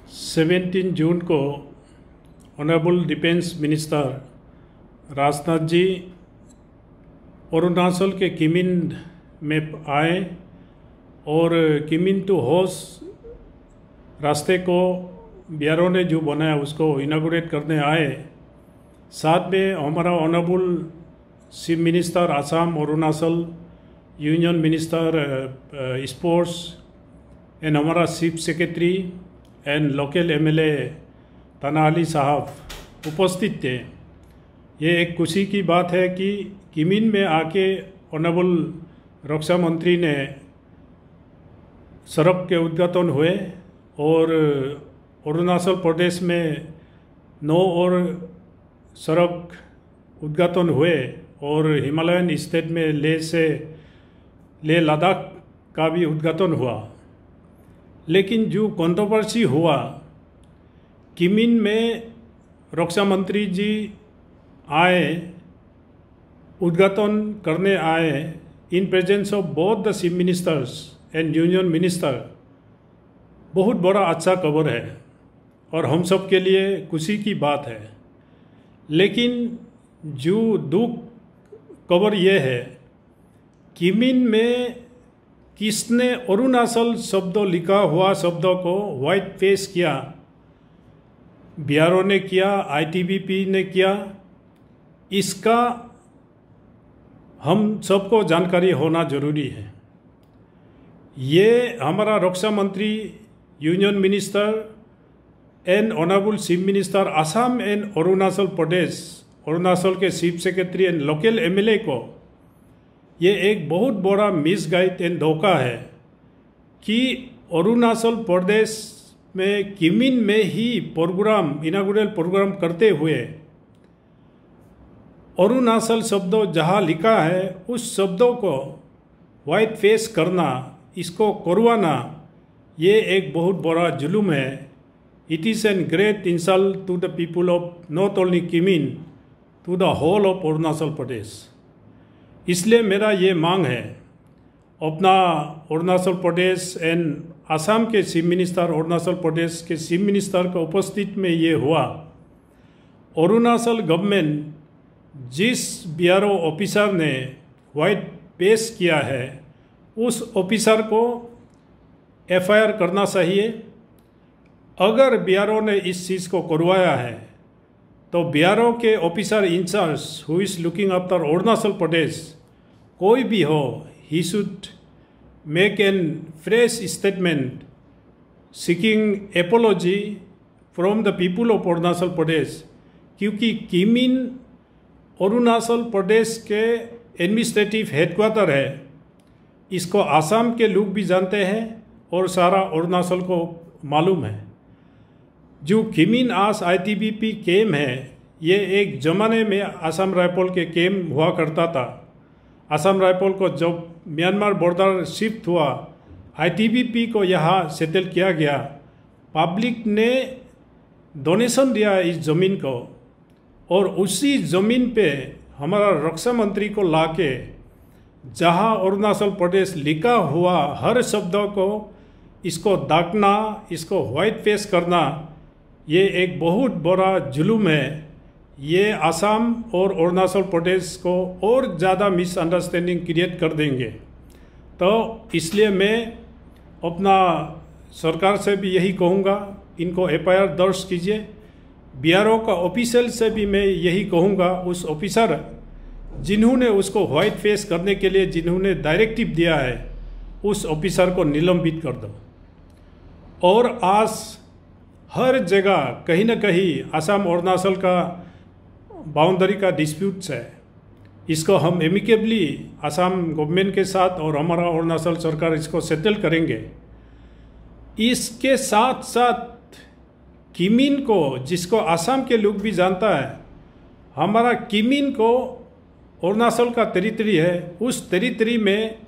17 जून को honourable defence minister Rajnath ji Arunachal के किमिन में आए और किमिन टू होस रास्ते को बिहारों ने जो बनाया उसको इनागुरेट करने आए। साथ में हमारा honourable chief minister Assam Arunachal union minister sports and हमारा chief secretary and local MLA Tana Ali साहब उपस्थित थे। ये एक खुशी की बात है कि किमिन में आके ऑनरेबल रक्षा मंत्री ने सड़क के उद्घाटन हुए और अरुणाचल प्रदेश में 9 और सड़क उद्घाटन हुए और हिमालयन स्टेट में लेह लद्दाख का भी उद्घाटन हुआ। लेकिन जो कंट्रोवर्सी हुआ, किमिन में रक्षा मंत्री जी आए, उद्घाटन करने आए in presence of both the chief ministers and union minister. बहुत बड़ा अच्छा खबर है और हम सब के लिए खुशी की बात है। लेकिन जो दुख खबर ये है, किमिन में किसने अरुणाचल शब्द लिखा हुआ शब्दों को व्हाइट फेस किया? बिहारों ने किया, आईटीबीपी ने किया। इसका हम सबको जानकारी होना जरूरी है। ये हमारा रक्षा मंत्री, union minister and honourable chief minister Assam and Arunachal Pradesh, Arunachal के chief secretary and local MLA को ये एक बहुत बड़ा मिसगाइड एंड धोखा है कि अरुणाचल प्रदेश में किमिन में ही प्रोग्राम, इनागुरल प्रोग्राम करते हुए अरुणाचल शब्द जहाँ लिखा है उस शब्दों को व्हाइट फेस करना, इसको करवाना, ये एक बहुत बड़ा जुल्म है। It is an great insult to the people of not only Kimin, to the whole of Arunachal Pradesh. इसलिए मेरा ये मांग है, अपना अरुणाचल प्रदेश एंड आसाम के चीफ मिनिस्टर, अरुणाचल प्रदेश के चीफ मिनिस्टर के उपस्थित में ये हुआ। अरुणाचल गवर्नमेंट जिस बीआरओ ऑफिसर ने व्हाइट पेश किया है उस ऑफिसर को एफआईआर करना चाहिए। अगर बीआरओ ने इस चीज़ को करवाया है तो बीआरओ के officer incharge who is looking after Arunachal Pradesh कोई भी हो, he should make an fresh statement seeking apology from the people of Arunachal Pradesh. क्योंकि किमिन अरुणाचल प्रदेश के एडमिनिस्ट्रेटिव हेडक्वार्टर है। इसको आसाम के लोग भी जानते हैं और सारा अरुणाचल को मालूम है। जो किमिन आस आईटीबीपी कैम्प है, ये एक ज़माने में आसाम राइफल के कैम्प हुआ करता था। आसाम राइफल को जब म्यांमार बॉर्डर शिफ्ट हुआ, आईटीबीपी को यहाँ सेटल किया गया। पब्लिक ने डोनेशन दिया इस ज़मीन को और उसी ज़मीन पे हमारा रक्षा मंत्री को लाके जहाँ अरुणाचल प्रदेश लिखा हुआ हर शब्दों को इसको दागना, इसको व्हाइट फेस करना, ये एक बहुत बड़ा जुल्म है। ये आसाम और अरुणाचल प्रदेश को और ज़्यादा मिसअंडरस्टैंडिंग क्रिएट कर देंगे। तो इसलिए मैं अपना सरकार से भी यही कहूँगा, इनको एफआईआर दर्ज कीजिए। बीआरओ का ऑफिशियल से भी मैं यही कहूँगा, उस ऑफिसर जिन्होंने उसको व्हाइट फेस करने के लिए जिन्होंने डायरेक्टिव दिया है, उस ऑफिसर को निलंबित कर दो। और आज हर जगह कहीं ना कहीं आसाम अरुणाचल का बाउंड्री का डिस्प्यूट्स है। इसको हम एमिकेबली आसाम गवर्नमेंट के साथ और हमारा अरुणाचल सरकार इसको सेटल करेंगे। इसके साथ साथ किमिन को, जिसको आसाम के लोग भी जानता है, हमारा किमिन को अरुणाचल का टेरिटरी है। उस टेरिटरी में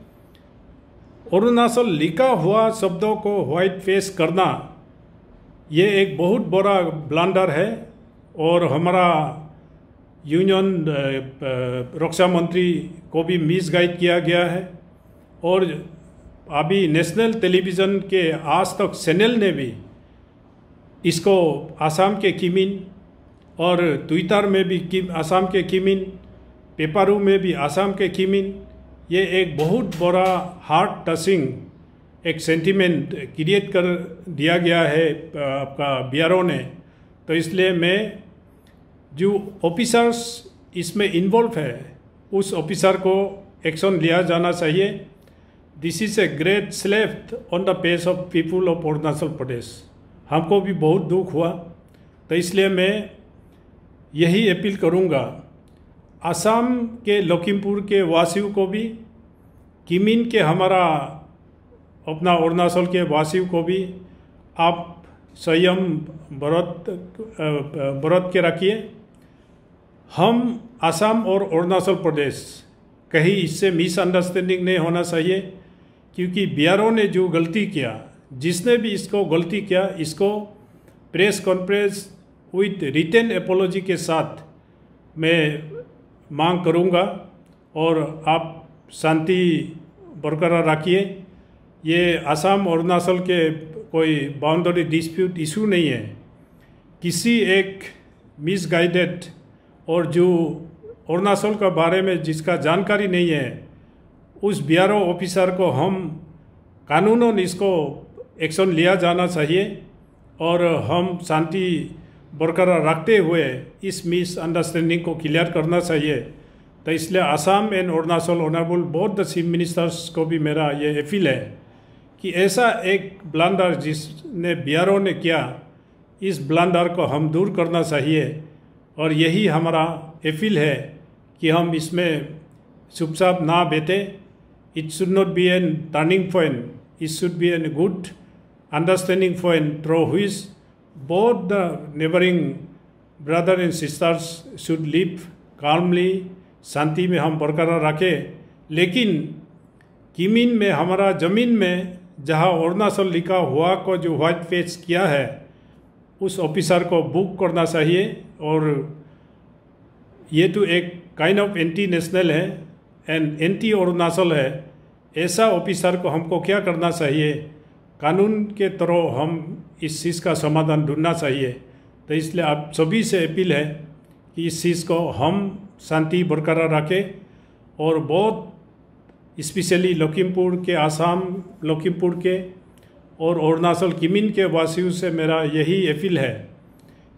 अरुणाचल लिखा हुआ शब्दों को व्हाइट फेस करना, ये एक बहुत बड़ा ब्लंडर है। और हमारा यूनियन रक्षा मंत्री को भी मिसगाइड किया गया है। और अभी नेशनल टेलीविज़न के आज तक चैनल ने भी इसको आसाम के किमिन और ट्विटर में भी आसाम के किमिन, पेपरू में भी आसाम के किमिन, ये एक बहुत बड़ा हार्ट टचिंग एक सेंटिमेंट क्रिएट कर दिया गया है आपका बीआरओ ने। तो इसलिए मैं जो ऑफिसर्स इसमें इन्वॉल्व है उस ऑफिसर को एक्शन लिया जाना चाहिए। This is a great slap on the face of people of Arunachal Pradesh. हमको भी बहुत दुख हुआ। तो इसलिए मैं यही अपील करूँगा आसाम के लखीमपुर के वासियों को भी, किमिन के हमारा अपना अरुणाचल के वासियों को भी आप संयम बरत के रखिए। हम आसाम और अरुणाचल प्रदेश कहीं इससे मिसअंडरस्टैंडिंग नहीं होना चाहिए, क्योंकि बीआरओ ने जो गलती किया, जिसने भी इसको गलती किया, इसको press conference with written apology के साथ मैं मांग करूंगा और आप शांति बरकरार रखिए। ये आसाम और अरुणाचल के कोई बाउंड्री डिस्प्यूट इशू नहीं है। किसी एक मिसगाइडेड और जो अरुणाचल के बारे में जिसका जानकारी नहीं है उस बीआरओ ऑफिसर को हम कानूनन इसको एक्शन लिया जाना चाहिए और हम शांति बरकरार रखते हुए इस मिसअंडरस्टैंडिंग को क्लियर करना चाहिए। तो इसलिए Assam and Arunachal honourable both the chief ministers को भी मेरा ये अपील है कि ऐसा एक ब्लंडर जिसने बीआरओ ने किया, इस ब्लंडर को हम दूर करना चाहिए। और यही हमारा अपील है कि हम इसमें चुपचाप ना बैठे। It should not be an turning point, it should be an good understanding point through which both the neighboring brother and sisters should live calmly, शांति में हम बरकरार रखें। लेकिन किमिन में हमारा ज़मीन में जहाँ अरुणाचल लिखा हुआ को जो व्हाइट पेज किया है उस ऑफिसर को बुक करना चाहिए। और ये तो एक काइंड ऑफ एंटी नेशनल है एंड एंटी अरुणाचल है। ऐसा ऑफिसर को हमको क्या करना चाहिए, कानून के तरह हम इस चीज़ का समाधान ढूंढना चाहिए। तो इसलिए आप सभी से अपील है कि इस चीज़ को हम शांति बरकरार रखें। और बहुत स्पेशली लखीमपुर के, आसाम लखीमपुर के और अरुणाचल किमिन के वासियों से मेरा यही अपील है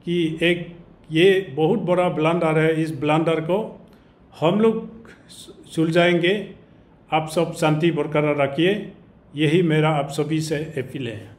कि एक ये बहुत बड़ा ब्लंडर है, इस ब्लंडर को हम लोग सुलझाएंगे। आप सब शांति बरकरार रखिए, यही मेरा आप सभी से अपील है।